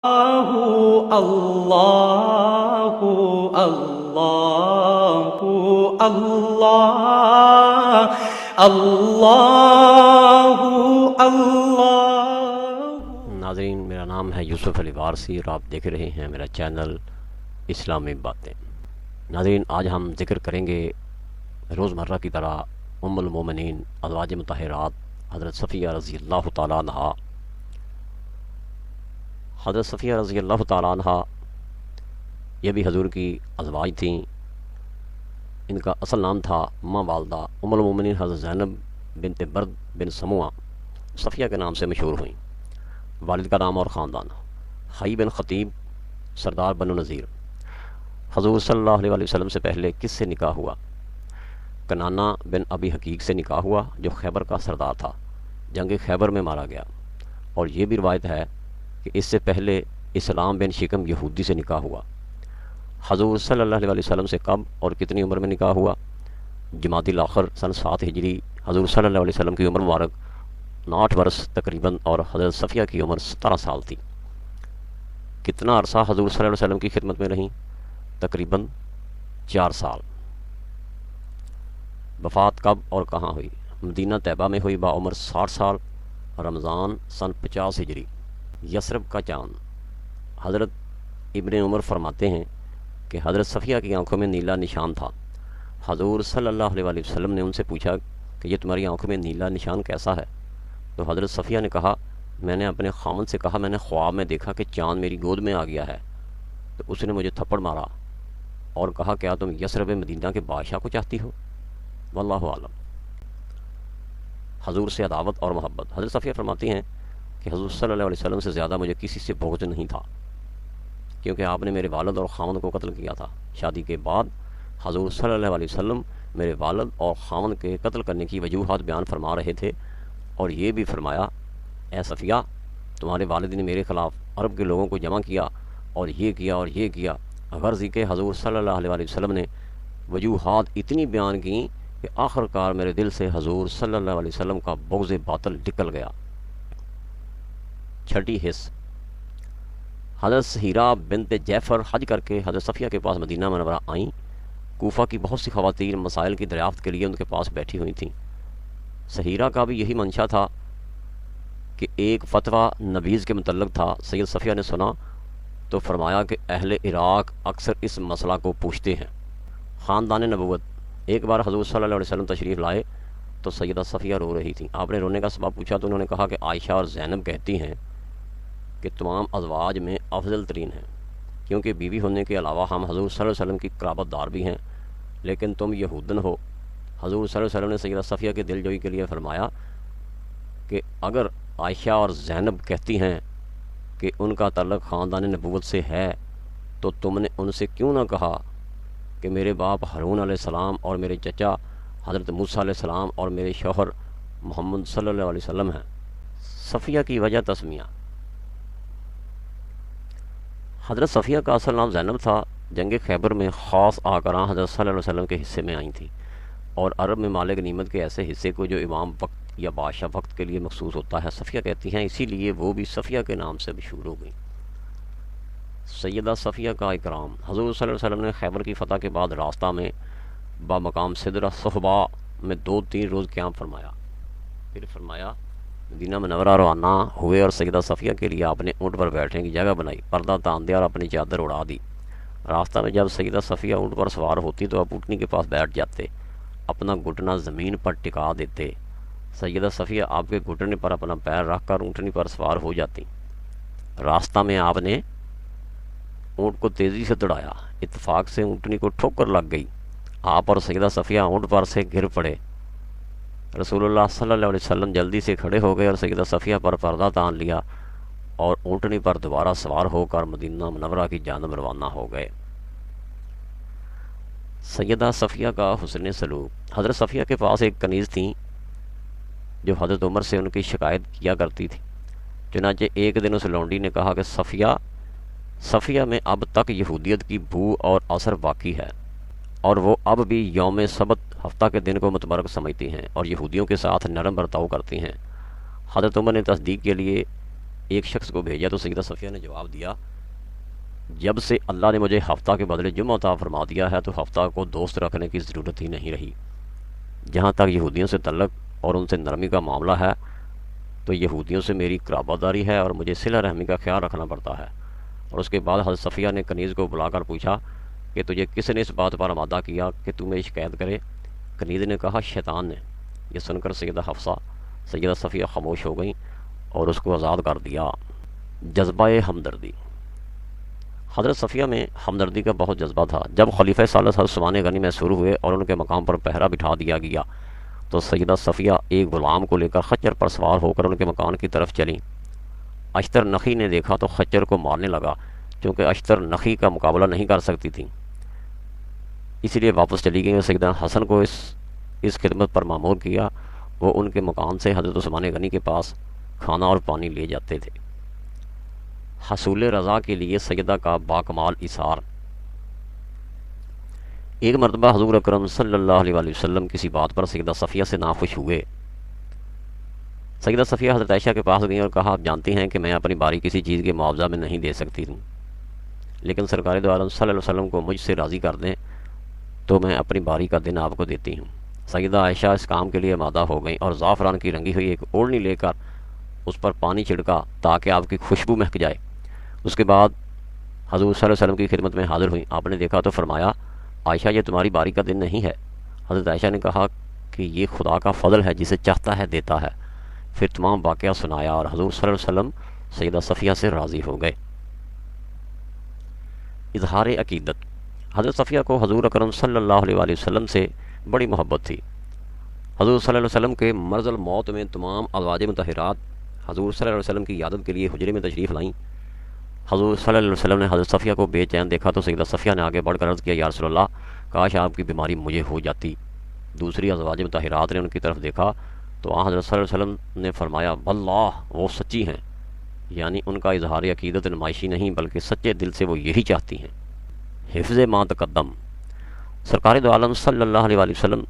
اللہ اللہ اللہ اللہ اللہ اللہ۔ ناظرین، میرا نام ہے یوسف علی وارثی اور آپ دیکھ رہے ہیں میرا چینل اسلامی باتیں۔ ناظرین، آج ہم ذکر کریں گے روزمرہ کی طرح ام المومنین ازواج مطہرات حضرت صفیہ رضی اللہ تعالیٰ عنہ۔ حضرت صفیہ رضی اللہ تعالیٰ عنہ یہ بھی حضور کی ازواج تھیں۔ ان کا اصل نام تھا ماں والدہ ام المومنین حضرت زینب بنت برد بن سموہ صفیہ کے نام سے مشہور ہوئیں۔ والد کا نام اور خاندان: حی بن خطیب، سردار بنو نذیر۔ حضور صلی اللہ علیہ وسلم سے پہلے کس سے نکاح ہوا؟ کنانہ بن ابی حقیق سے نکاح ہوا، جو خیبر کا سردار تھا، جنگ خیبر میں مارا گیا۔ اور یہ بھی روایت ہے کہ اس سے پہلے اسلام بن شکم یہودی سے نکاح ہوا۔ حضور صلی اللہ علیہ وسلم سے کب اور کتنی عمر میں نکاح ہوا؟ جمادی الاخر سن 7 ہجری۔ حضور صلی اللہ علیہ وسلم کی عمر مبارک 9 برس تقریباً، اور حضرت صفیہ کی عمر 17 سال تھی۔ کتنا عرصہ حضور صلی اللہ علیہ وسلم کی خدمت میں رہیں؟ تقریباً 4 سال۔ وفات کب اور کہاں ہوئی؟ مدینہ طیبہ میں ہوئی، باعمر 60 سال، رمضان سن 50 ہجری۔ یثرب کا چاند۔ حضرت ابن عمر فرماتے ہیں کہ حضرت صفیہ کی آنکھوں میں نیلا نشان تھا۔ حضور صلی اللہ علیہ وسلم نے ان سے پوچھا کہ یہ تمہاری آنکھوں میں نیلا نشان کیسا ہے؟ تو حضرت صفیہ نے کہا، میں نے اپنے خاوند سے کہا میں نے خواب میں دیکھا کہ چاند میری گود میں آ گیا ہے۔ تو اس نے مجھے تھپڑ مارا اور کہا، کیا تم یثرب مدینہ کے بادشاہ کو چاہتی ہو؟ واللہ اعلم۔ حضور سے عداوت اور محبت۔ حضرت صفیہ فرماتی ہیں کہ حضور صلی اللہ علیہ وسلم سے زیادہ مجھے کسی سے بغض نہیں تھا، کیونکہ آپ نے میرے والد اور خاوند کو قتل کیا تھا۔ شادی کے بعد حضور صلی اللہ علیہ وسلم میرے والد اور خاوند کے قتل کرنے کی وجوہات بیان فرما رہے تھے، اور یہ بھی فرمایا، اے صفیہ، تمہارے والد نے میرے خلاف عرب کے لوگوں کو جمع کیا اور یہ کیا اور یہ کیا۔ غرض کہ حضور صلی اللہ علیہ وسلم نے وجوہات اتنی بیان کی کہ آخر کار میرے دل سے حضور صلی اللہ علیہ وسلم کا بغض باطل نکل گیا۔ چھٹی حص۔ حضرت سہیرہ بنت جعفر حج کر کے حضرت صفیہ کے پاس مدینہ منورہ آئیں۔ کوفہ کی بہت سی خواتین مسائل کی دریافت کے لیے ان کے پاس بیٹھی ہوئی تھیں۔ سہیرہ کا بھی یہی منشا تھا کہ ایک فتویٰ نبیذ کے متعلق تھا۔ سید صفیہ نے سنا تو فرمایا کہ اہل عراق اکثر اس مسئلہ کو پوچھتے ہیں۔ خاندان نبوت۔ ایک بار حضور صلی اللہ علیہ وسلم تشریف لائے تو سیدہ صفیہ رو رہی تھیں۔ آپ نے رونے کا سبب پوچھا تو انہوں نے کہا کہ عائشہ اور زینب کہتی ہیں کہ تمام ازواج میں افضل ترین ہیں، کیونکہ بیوی ہونے کے علاوہ ہم حضور صلی اللہ علیہ وسلم کی قرابت دار بھی ہیں، لیکن تم یہودن ہو۔ حضور صلی اللہ علیہ وسلم نے سیدہ صفیہ کی دل جوئی کے لیے فرمایا کہ اگر عائشہ اور زینب کہتی ہیں کہ ان کا تعلق خاندان نبوت سے ہے، تو تم نے ان سے کیوں نہ کہا کہ میرے باپ ہارون علیہ السلام اور میرے چچا حضرت موسیٰ علیہ السلام اور میرے شوہر محمد صلی اللہ علیہ وسلم ہیں۔ صفیہ کی وجہ تسمیہ۔ حضرت صفیہ کا اصل نام زینب تھا۔ جنگ خیبر میں خاص آکراں حضرت صلی اللہ علیہ وسلم کے حصے میں آئی تھیں، اور عرب میں مال غنیمت کے ایسے حصے کو جو امام وقت یا بادشاہ وقت کے لیے مخصوص ہوتا ہے، صفیہ کہتی ہیں، اسی لیے وہ بھی صفیہ کے نام سے مشہور ہو گئیں۔ سیدہ صفیہ کا اکرام۔ حضور صلی اللہ علیہ وسلم نے خیبر کی فتح کے بعد راستہ میں بامقام سدرہ صحبہ میں 2-3 روز قیام فرمایا، پھر فرمایا مدینہ منورہ روانہ ہوئے، اور سیدہ صفیہ کے لیے آپ نے اونٹ پر بیٹھنے کی جگہ بنائی، پردہ تان دیا اور اپنی چادر اڑا دی۔ راستہ میں جب سیدہ صفیہ اونٹ پر سوار ہوتی تو آپ اونٹنی کے پاس بیٹھ جاتے، اپنا گھٹنا زمین پر ٹکا دیتے۔ سیدہ صفیہ آپ کے گھٹنے پر اپنا پیر رکھ کر اونٹنی پر سوار ہو جاتی۔ راستہ میں آپ نے اونٹ کو تیزی سے دوڑایا، اتفاق سے اونٹنی کو ٹھوکر لگ گئی، آپ اور سیدہ صفیہ اونٹ پر سے گر پڑے۔ رسول اللہ صلی اللہ علیہ وسلم جلدی سے کھڑے ہو گئے اور سیدہ صفیہ پر پردہ تان لیا اور اونٹنی پر دوبارہ سوار ہو کر مدینہ منورہ کی جانب روانہ ہو گئے۔ سیدہ صفیہ کا حسن سلوک۔ حضرت صفیہ کے پاس ایک کنیز تھیں جو حضرت عمر سے ان کی شکایت کیا کرتی تھی۔ چنانچہ ایک دن اس لونڈی نے کہا کہ صفیہ میں اب تک یہودیت کی بو اور اثر باقی ہے، اور وہ اب بھی یوم سبت ہفتہ کے دن کو متبرک سمجھتی ہیں اور یہودیوں کے ساتھ نرم برتاؤ کرتی ہیں۔ حضرت عمر نے تصدیق کے لیے ایک شخص کو بھیجا تو سیدہ صفیہ نے جواب دیا، جب سے اللہ نے مجھے ہفتہ کے بدلے جمعہ عطا فرما دیا ہے تو ہفتہ کو دوست رکھنے کی ضرورت ہی نہیں رہی۔ جہاں تک یہودیوں سے تعلق اور ان سے نرمی کا معاملہ ہے تو یہودیوں سے میری قرابت داری ہے اور مجھے صلہ رحمی کا خیال رکھنا پڑتا ہے۔ اور اس کے بعد حضرت صفیہ نے کنیز کو بلا کر پوچھا کہ تجھے کس نے اس بات پر آمادہ کیا کہ تو میری شکایت کرے؟ کنیز نے کہا شیطان نے۔ یہ سن کر سیدہ حفصہ سیدہ صفیہ خاموش ہو گئیں اور اس کو آزاد کر دیا۔ جذبہ ہمدردی۔ حضرت صفیہ میں ہمدردی کا بہت جذبہ تھا۔ جب خلیفہ ثالث حضرت عثمان غنی محصور ہوئے اور ان کے مقام پر پہرا بٹھا دیا گیا تو سیدہ صفیہ ایک غلام کو لے کر خچر پر سوار ہو کر ان کے مکان کی طرف چلیں۔ اشتر نخی نے دیکھا تو خچر کو مارنے لگا، چونکہ اشتر نخی کا مقابلہ نہیں کر سکتی تھی، اس لیے واپس چلی گئی۔ سیدنا حسن کو اس خدمت پر مامور کیا۔ وہ ان کے مکان سے حضرت عثمان غنی کے پاس کھانا اور پانی لے جاتے تھے۔ حصول رضا کے لیے سیدہ کا باکمال اثار۔ ایک مرتبہ حضور اکرم صلی اللہ علیہ وآلہ وسلم کسی بات پر سیدہ صفیہ سے ناخوش ہوئے۔ سیدہ صفیہ حضرت عائشہ کے پاس گئیں اور کہا، آپ جانتی ہیں کہ میں اپنی باری کسی چیز کے معاوضہ میں نہیں دے سکتی ہوں، لیکن سرکار دو عالم صلی اللہ علیہ وسلم کو مجھ سے راضی کر دیں تو میں اپنی باری کا دن آپ کو دیتی ہوں۔ سیدہ عائشہ اس کام کے لیے آمادہ ہو گئیں اور زعفران کی رنگی ہوئی ایک اوڑھنی لے کر اس پر پانی چھڑکا تاکہ آپ کی خوشبو مہک جائے۔ اس کے بعد حضور صلی اللہ علیہ وسلم کی خدمت میں حاضر ہوئیں۔ آپ نے دیکھا تو فرمایا، عائشہ یہ تمہاری باری کا دن نہیں ہے۔ حضرت عائشہ نے کہا کہ یہ خدا کا فضل ہے، جسے چاہتا ہے دیتا ہے۔ پھر تمام واقعہ سنایا اور حضور صلی اللہ علیہ وسلم سیدہ صفیہ سے راضی ہو گئے۔ اظہار عقیدت۔ حضرت صفیہ کو حضور اکرم صلی اللہ علیہ وآلہ وسلم سے بڑی محبت تھی۔ حضور صلی اللہ علیہ وسلم کے مرض الموت میں تمام ازواج مطہرات حضور صلی اللہ علیہ وسلم کی عیادت کے لیے حجرے میں تشریف لائیں۔ حضور صلی اللہ علیہ وسلم نے حضرت صفیہ کو بے چین دیکھا تو سیدہ صفیہ نے آگے بڑھ کر عرض کیا، یا رسول اللہ، کاش آپ کی بیماری مجھے ہو جاتی۔ دوسری ازواج مطہرات نے ان کی طرف دیکھا تو حضرت صلی اللہ علیہ وسلم نے فرمایا، واللہ وہ سچی ہیں، یعنی ان کا اظہار عقیدت نمائشی نہیں بلکہ سچے دل سے وہ یہی چاہتی ہیں۔ حفظ ما تقدم۔ سرکار دو عالم صلی اللہ علیہ وآلہ وسلم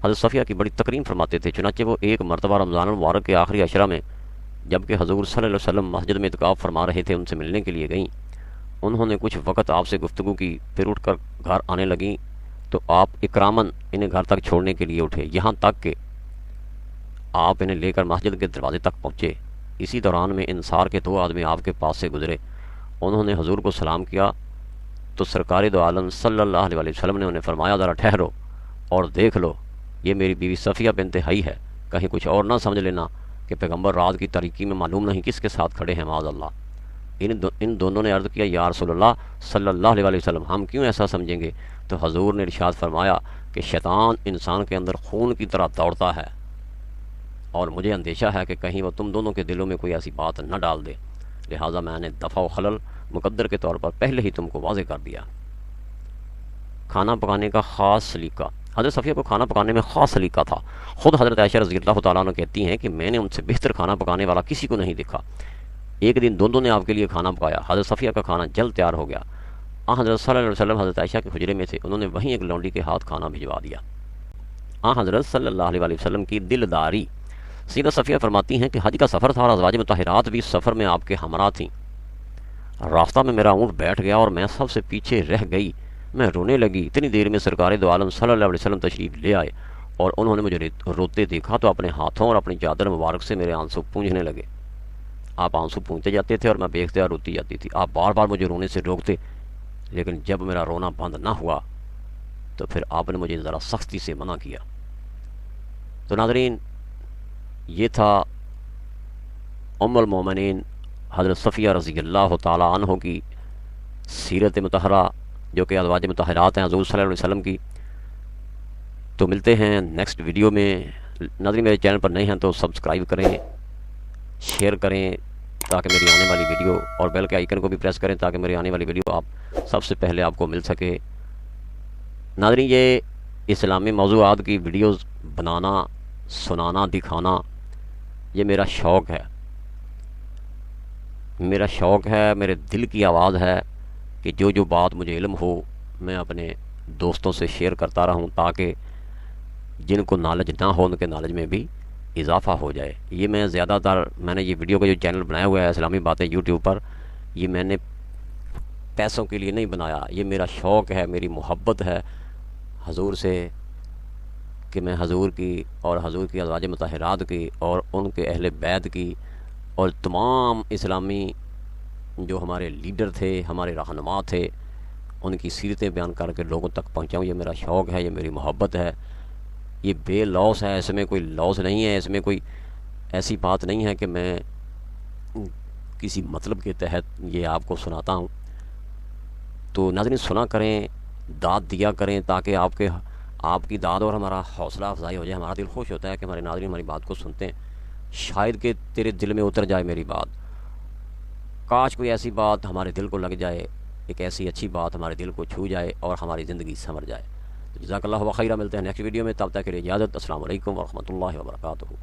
حضرت صفیہ کی بڑی تکریم فرماتے تھے۔ چنانچہ وہ ایک مرتبہ رمضان المبارک کے آخری عشرہ میں جبکہ حضور صلی اللہ علیہ وسلم مسجد میں اعتکاف فرما رہے تھے، ان سے ملنے کے لیے گئیں۔ انہوں نے کچھ وقت آپ سے گفتگو کی، پھر اٹھ کر گھر آنے لگیں تو آپ اکراماً انہیں گھر تک چھوڑنے کے لیے اٹھے، یہاں تک کہ آپ انہیں لے کر مسجد کے دروازے تک پہنچے۔ اسی دوران میں انصار کے دو آدمی آپ کے پاس سے گزرے۔ انہوں نے حضور کو سلام کیا تو سرکار دو عالم صلی اللہ علیہ وآلہ وسلم نے انہیں فرمایا، ذرا ٹھہرو اور دیکھ لو، یہ میری بیوی صفیہ بنت حی ہے، کہیں کچھ اور نہ سمجھ لینا کہ پیغمبر رات کی تاریکی میں معلوم نہیں کس کے ساتھ کھڑے ہیں، معاذ اللہ۔ ان دونوں نے عرض کیا، یا رسول اللہ صلی اللہ علیہ وآلہ وسلم، ہم کیوں ایسا سمجھیں گے؟ تو حضور نے ارشاد فرمایا کہ شیطان انسان کے اندر خون کی طرح دوڑتا ہے اور مجھے اندیشہ ہے کہ کہیں وہ تم دونوں کے دلوں میں کوئی ایسی بات نہ ڈال دے، لہٰذا میں نے دفع و خلل مقدر کے طور پر پہلے ہی تم کو واضح کر دیا۔ کھانا پکانے کا خاص سلیقہ۔ حضرت صفیہ کو کھانا پکانے میں خاص سلیقہ تھا۔ خود حضرت عائشہ رضی اللہ تعالیٰ عنہ کہتی ہیں کہ میں نے ان سے بہتر کھانا پکانے والا کسی کو نہیں دیکھا۔ ایک دن دونوں نے آپ کے لیے کھانا پکایا۔ حضرت صفیہ کا کھانا جلد تیار ہو گیا۔ حضرت صلی اللہ علیہ وسلم حضرت عائشہ کے حجرے میں تھے، انہوں نے وہیں ایک لونڈی کے ہاتھ کھانا بھجوا دیا۔ حضرت صلی اللہ علیہ وسلم کی دلداری۔ سیدہ صفیہ فرماتی ہیں کہ حج کا سفر تھا اور ازواج مطہرات بھی سفر میں آپ کے ہمراہ تھیں۔ راستہ میں میرا اونٹ بیٹھ گیا اور میں سب سے پیچھے رہ گئی، میں رونے لگی۔ اتنی دیر میں سرکار دو عالم صلی اللہ علیہ وسلم تشریف لے آئے اور انہوں نے مجھے روتے دیکھا تو اپنے ہاتھوں اور اپنی چادر مبارک سے میرے آنسو پونجھنے لگے۔ آپ آنسو پونجھتے جاتے تھے اور میں بے اختیار روتی جاتی تھی۔ آپ بار بار مجھے رونے سے روکتے، لیکن جب میرا رونا بند نہ ہوا تو پھر آپ نے مجھے ذرا سختی سے منع کیا۔ تو ناظرین، یہ تھا ام المومنین حضرت صفیہ رضی اللہ تعالیٰ عنہ کی سیرت مطہرہ، جو کہ ازواج مطہرات ہیں حضور صلی اللہ علیہ وسلم کی۔ تو ملتے ہیں نیکسٹ ویڈیو میں۔ ناظرین، میرے چینل پر نئے ہیں تو سبسکرائب کریں، شیئر کریں تاکہ میری آنے والی ویڈیو، اور بیل کے آئیکن کو بھی پریس کریں تاکہ میری آنے والی ویڈیو سب سے پہلے آپ کو مل سکے۔ ناظرین، یہ اسلامی موضوعات کی ویڈیوز بنانا، سنانا، دکھانا، یہ میرا شوق ہے، میرے دل کی آواز ہے کہ جو بات مجھے علم ہو میں اپنے دوستوں سے شیئر کرتا رہوں، تاکہ جن کو نالج نہ ہو ان کے نالج میں بھی اضافہ ہو جائے. یہ میں زیادہ تر میں نے یہ ویڈیو کا جو چینل بنایا ہوا ہے اسلامی باتیں یوٹیوب پر، یہ میں نے پیسوں کے لیے نہیں بنایا. یہ میرا شوق ہے، میری محبت ہے حضور سے، کہ میں حضور کی اور حضور کی ازواج مطہرات کی اور ان کے اہل بیت کی اور تمام اسلامی جو ہمارے لیڈر تھے، ہمارے رہنما تھے، ان کی سیرتیں بیان کر کے لوگوں تک پہنچاؤں. یہ میرا شوق ہے، یہ میری محبت ہے. یہ بے لوس ہے، اس میں کوئی لوس نہیں ہے، اس میں کوئی ایسی بات نہیں ہے کہ میں کسی مطلب کے تحت یہ آپ کو سناتا ہوں. تو ناظرین سنا کریں، داد دیا کریں، تاکہ آپ کی داد اور ہمارا حوصلہ افزائی ہو جائے. ہمارا دل خوش ہوتا ہے کہ ہمارے ناظرین ہماری بات کو سنتے ہیں. شاید کہ تیرے دل میں اتر جائے میری بات، کاش کوئی ایسی بات ہمارے دل کو لگ جائے، ایک ایسی اچھی بات ہمارے دل کو چھو جائے اور ہماری زندگی سنور جائے. تو جزاک اللہ خیرہ. ملتے ہیں نیکسٹ ویڈیو میں، تب تک کے لیے اجازت. السلام علیکم ورحمۃ اللہ وبرکاتہ.